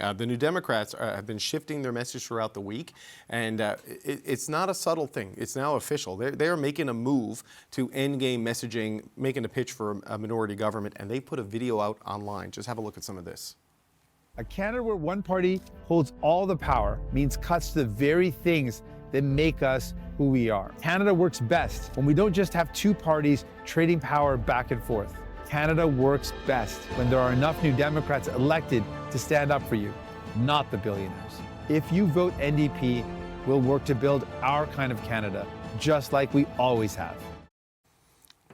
The New Democrats have been shifting their message throughout the week, and it's not a subtle thing. It's now official. They are making a move to endgame messaging, making a pitch for a minority government, and they put a video out online. Just have a look at some of this. A Canada where one party holds all the power means cuts to the very things that make us who we are. Canada works best when we don't just have two parties trading power back and forth. Canada works best when there are enough New Democrats elected to stand up for you, not the billionaires. If you vote NDP, we'll work to build our kind of Canada, just like we always have.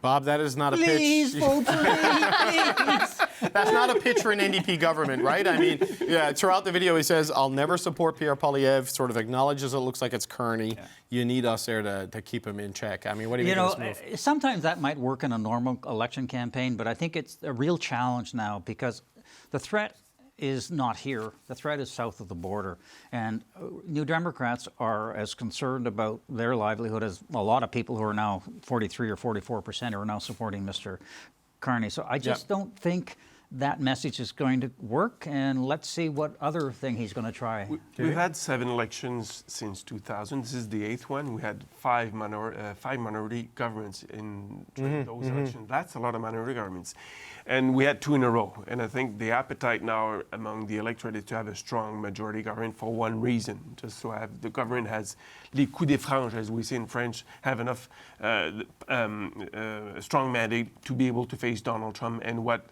Bob, that is not a pitch. Please vote for me, please. That's not a pitch for an NDP government, right? I mean, yeah, throughout the video he says, I'll never support Pierre Poilievre, sort of acknowledges it looks like it's Kearney. Yeah. You need us there to keep him in check. I mean, what do you think of this move? Sometimes that might work in a normal election campaign, but I think it's a real challenge now because the threat is not here. The threat is south of the border. And New Democrats are as concerned about their livelihood as a lot of people who are now 43 or 44% who are now supporting Mr. Carney. So I just don't think that message is going to work, and let's see what other thing he's going to try. We've had 7 elections since 2000. This is the 8th one. We had 5 minority governments in those elections. That's a lot of minority governments. And we had 2 in a row. And I think the appetite now among the electorate is to have a strong majority government for one reason, just so the government has les coups de frange, as we say in French, have enough strong mandate to be able to face Donald Trump and what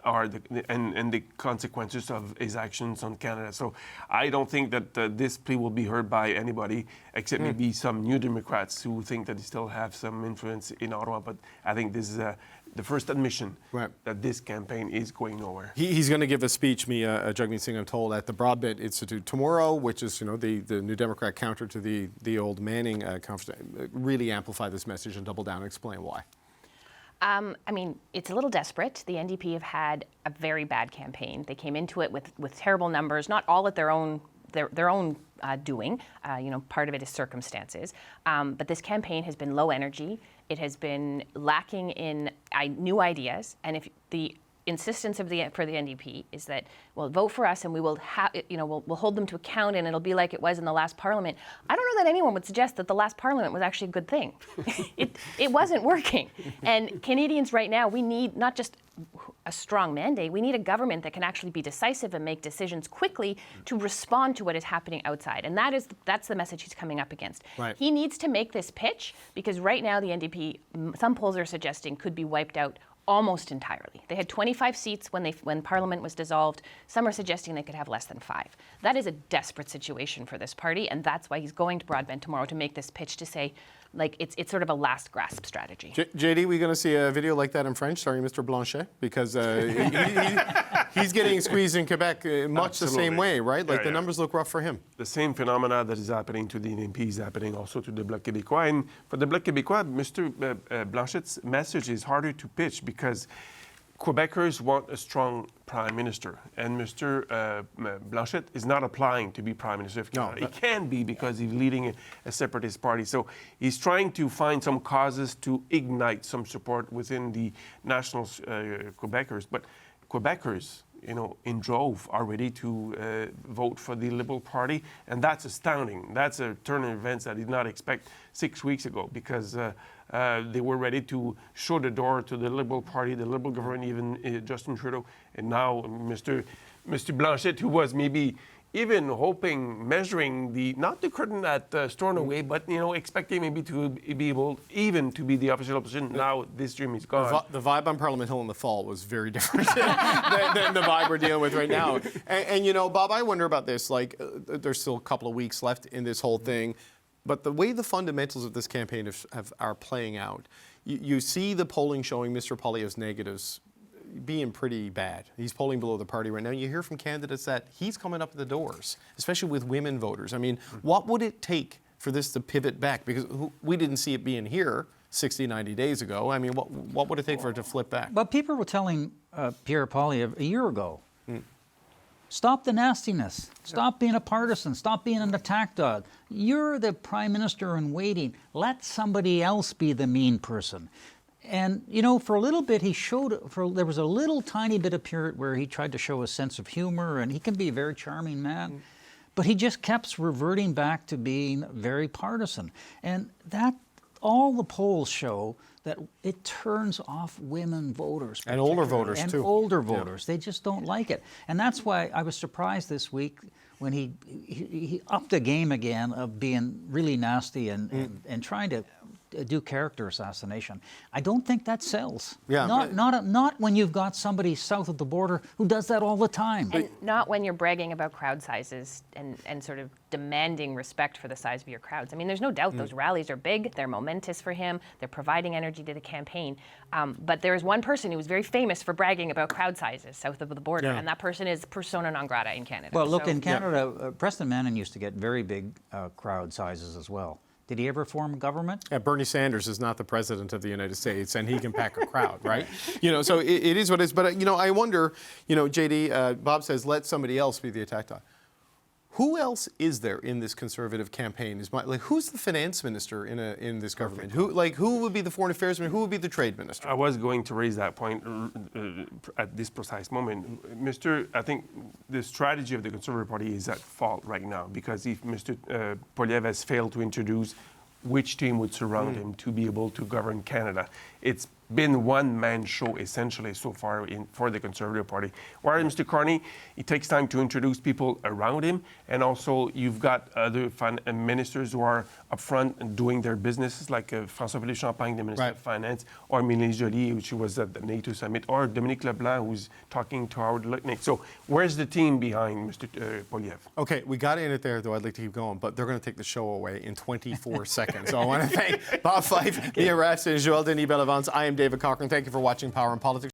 are the consequences of his actions on Canada. So I don't think that this plea will be heard by anybody except maybe some New Democrats who think that they still have some influence in Ottawa. But I think this is the first admission that this campaign is going nowhere. He's going to give a speech, Jagmeet Singh, I'm told, at the Broadbent Institute tomorrow, which is, the New Democrat counter to the old Manning conference. Really amplify this message and double down and explain why. I mean, it's a little desperate. The NDP have had a very bad campaign. They came into it with terrible numbers, not all at their own doing. Part of it is circumstances. But this campaign has been low energy. It has been lacking in new ideas. And if the insistence for the NDP is that, well, vote for us and we will we'll hold them to account and it'll be like it was in the last Parliament. I don't know that anyone would suggest that the last Parliament was actually a good thing. It wasn't working. And Canadians right now, we need not just a strong mandate, we need a government that can actually be decisive and make decisions quickly to respond to what is happening outside. And that's the message he's coming up against. Right. He needs to make this pitch because right now the NDP, some polls are suggesting, could be wiped out almost entirely. They had 25 seats when Parliament was dissolved. Some are suggesting they could have less than 5. That is a desperate situation for this party, and that's why he's going to Broadbent tomorrow to make this pitch to say, like, it's sort of a last grasp strategy. JD, we going to see a video like that in French starring Mr. Blanchet? Because he's getting squeezed in Quebec much the same way, right? Like the numbers look rough for him. The same phenomena that is happening to the NDP is happening also to the Bloc Québécois. And for the Bloc Québécois, Mr. Blanchet's message is harder to pitch because Quebecers want a strong prime minister, and Mr. Blanchet is not applying to be prime minister of Canada. He can be because he's leading a separatist party. So he's trying to find some causes to ignite some support within the national Quebecers. But Quebecers, in drove are ready to vote for the Liberal Party, and that's astounding. That's a turn of events that I did not expect 6 weeks ago because they were ready to show the door to the Liberal Party, the Liberal government, even Justin Trudeau, and now Mr. Blanchet, who was maybe even hoping, measuring not the curtain at Stornoway, but expecting maybe to be able even to be the official opposition. Now this dream is gone. The vibe on Parliament Hill in the fall was very different than the vibe we're dealing with right now. And Bob, I wonder about this. Like, there's still a couple of weeks left in this whole thing, but the way the fundamentals of this campaign are playing out, you see the polling showing Mr. Poilievre's negatives being pretty bad. He's polling below the party right now. You hear from candidates that he's coming up the doors, especially with women voters. I mean, what would it take for this to pivot back? Because we didn't see it being here 60, 90 days ago. I mean, what would it take for it to flip back? But people were telling Pierre Poilievre a year ago, stop the nastiness. Stop being a partisan. Stop being an attack dog. You're the prime minister in waiting. Let somebody else be the mean person. And for a little bit, there was a little tiny bit of period where he tried to show a sense of humor, and he can be a very charming man. But he just kept reverting back to being very partisan. And all the polls show that it turns off women voters. And older voters, and too. And older voters. They just don't like it. And that's why I was surprised this week when he upped the game again of being really nasty and trying to do character assassination. I don't think that sells. Yeah. Not when you've got somebody south of the border who does that all the time. And not when you're bragging about crowd sizes and sort of demanding respect for the size of your crowds. I mean, there's no doubt those rallies are big, they're momentous for him, they're providing energy to the campaign. But there is one person who was very famous for bragging about crowd sizes south of the border, and that person is persona non grata in Canada. Well, look, in Canada, Preston Manning used to get very big crowd sizes as well. Did he ever form government? Yeah, Bernie Sanders is not the president of the United States, and he can pack a crowd, right? So it is what it is. But, I wonder, JD, Bob says, let somebody else be the attack dog. Who else is there in this Conservative campaign? Who's the finance minister in this government? Who would be the foreign affairs minister? Who would be the trade minister? I was going to raise that point at this precise moment. I think the strategy of the Conservative Party is at fault right now, because if Mr. Poilievre has failed to introduce which team would surround him to be able to govern Canada, it's been one-man show essentially so far for the Conservative Party. Whereas Mr. Carney, it takes time to introduce people around him, and also you've got other ministers who are up front and doing their businesses, like François Champagne, the Minister of Finance, or Mélanie Joly, which was at the NATO summit, or Dominique Leblanc, who's talking to Howard Lutnick. So where's the team behind Mr. Poilievre? Okay, we got to end it there, though I'd like to keep going, but they're going to take the show away in 24 seconds. So I want to thank Bob Fife, Mia Rabson, and Joël-Denis Bellavance. I am David Cochran. Thank you for watching Power and Politics.